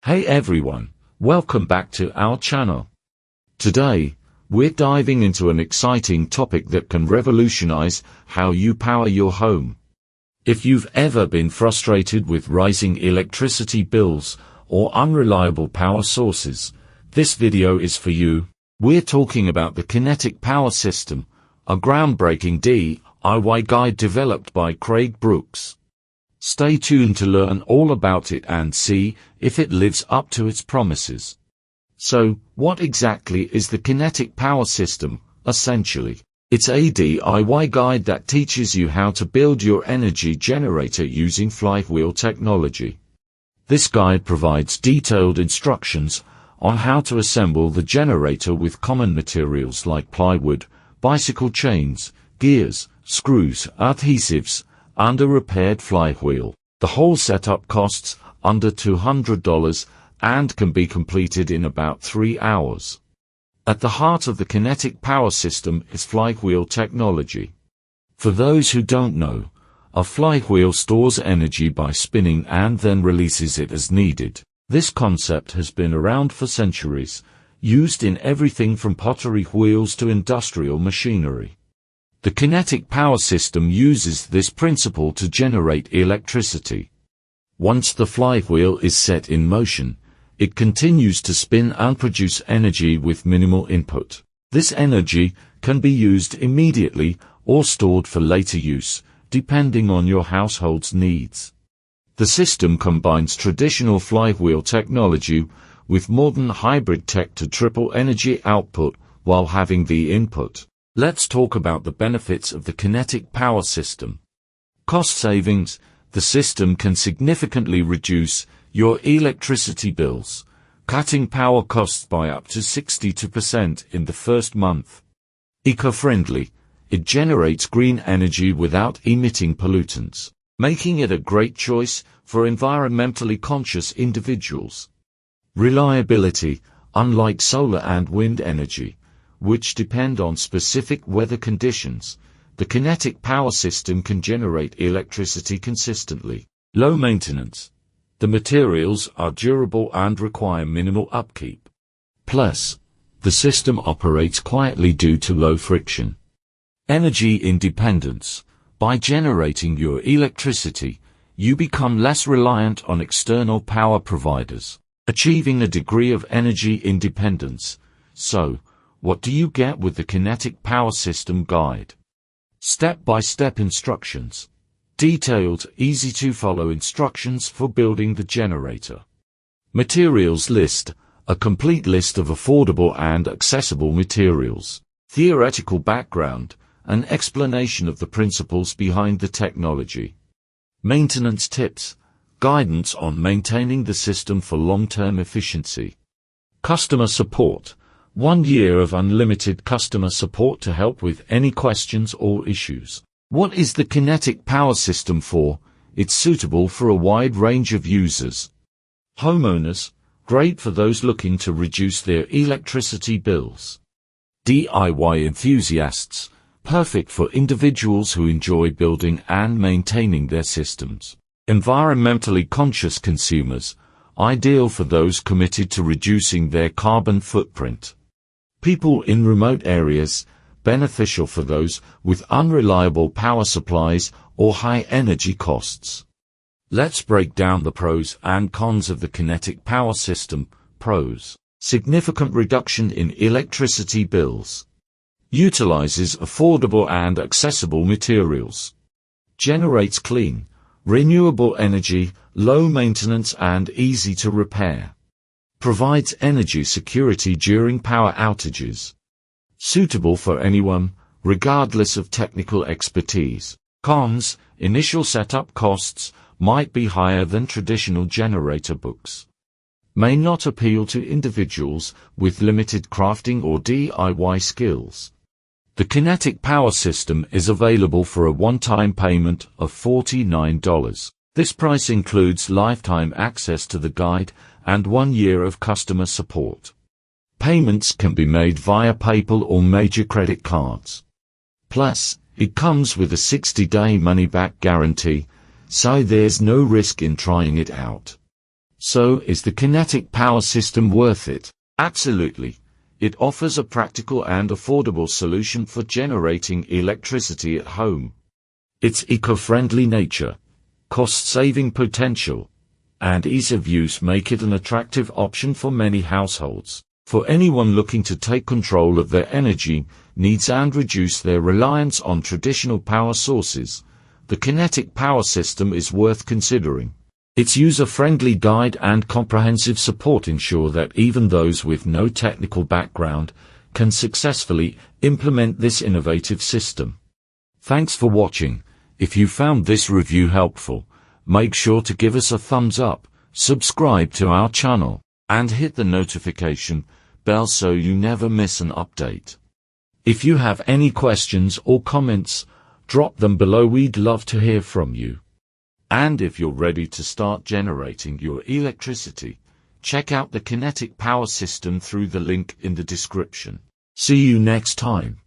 Hey everyone, welcome back to our channel. Today, we're diving into an exciting topic that can revolutionize how you power your home. If you've ever been frustrated with rising electricity bills or unreliable power sources, this video is for you. We're talking about the Kinetic Power System, a groundbreaking DIY guide developed by Craig Brooks. Stay tuned to learn all about it and see if it lives up to its promises. So, what exactly is the Kinetic Power System, essentially? It's a DIY guide that teaches you how to build your energy generator using flywheel technology. This guide provides detailed instructions on how to assemble the generator with common materials like plywood, bicycle chains, gears, screws, adhesives, and a repaired flywheel. The whole setup costs under $200 and can be completed in about 3 hours. At the heart of the Kinetic Power System is flywheel technology. For those who don't know, a flywheel stores energy by spinning and then releases it as needed. This concept has been around for centuries, used in everything from pottery wheels to industrial machinery. The Kinetic Power System uses this principle to generate electricity. Once the flywheel is set in motion, it continues to spin and produce energy with minimal input. This energy can be used immediately or stored for later use, depending on your household's needs. The system combines traditional flywheel technology with modern hybrid tech to triple energy output while having the input. Let's talk about the benefits of the Kinetic Power System. Cost savings. The system can significantly reduce your electricity bills, cutting power costs by up to 62% in the first month. Eco-friendly. It generates green energy without emitting pollutants, making it a great choice for environmentally conscious individuals. Reliability. Unlike solar and wind energy, which depend on specific weather conditions, the Kinetic Power System can generate electricity consistently. Low maintenance. The materials are durable and require minimal upkeep. Plus, the system operates quietly due to low friction. Energy independence. By generating your electricity, you become less reliant on external power providers, achieving a degree of energy independence. So, what do you get with the Kinetic Power System guide? Step-by-step instructions. Detailed, easy-to-follow instructions for building the generator. Materials list. A complete list of affordable and accessible materials. Theoretical background. An explanation of the principles behind the technology. Maintenance tips. Guidance on maintaining the system for long-term efficiency. Customer support. 1 year of unlimited customer support to help with any questions or issues. What is the Kinetic Power System for? It's suitable for a wide range of users. Homeowners. Great for those looking to reduce their electricity bills. DIY enthusiasts. Perfect for individuals who enjoy building and maintaining their systems. Environmentally conscious consumers. Ideal for those committed to reducing their carbon footprint. People in remote areas. Beneficial for those with unreliable power supplies or high energy costs. Let's break down the pros and cons of the Kinetic Power System. Pros. Significant reduction in electricity bills. Utilizes affordable and accessible materials. Generates clean, renewable energy, low maintenance and easy to repair. Provides energy security during power outages. Suitable for anyone, regardless of technical expertise. Cons. Initial setup costs might be higher than traditional generator books. May not appeal to individuals with limited crafting or DIY skills. The Kinetic Power System is available for a one-time payment of $49. This price includes lifetime access to the guide and 1 year of customer support. Payments can be made via PayPal or major credit cards. Plus, it comes with a 60-day money-back guarantee, so there's no risk in trying it out. So, is the Kinetic Power System worth it? Absolutely. It offers a practical and affordable solution for generating electricity at home. Its eco-friendly nature, cost-saving potential, and ease of use make it an attractive option for many households. For anyone looking to take control of their energy needs and reduce their reliance on traditional power sources, the Kinetic Power System is worth considering. Its user-friendly guide and comprehensive support ensure that even those with no technical background can successfully implement this innovative system. Thanks for watching. If you found this review helpful, make sure to give us a thumbs up, subscribe to our channel, and hit the notification bell so you never miss an update. If you have any questions or comments, drop them below. We'd love to hear from you. And if you're ready to start generating your electricity, check out the Kinetic Power System through the link in the description. See you next time.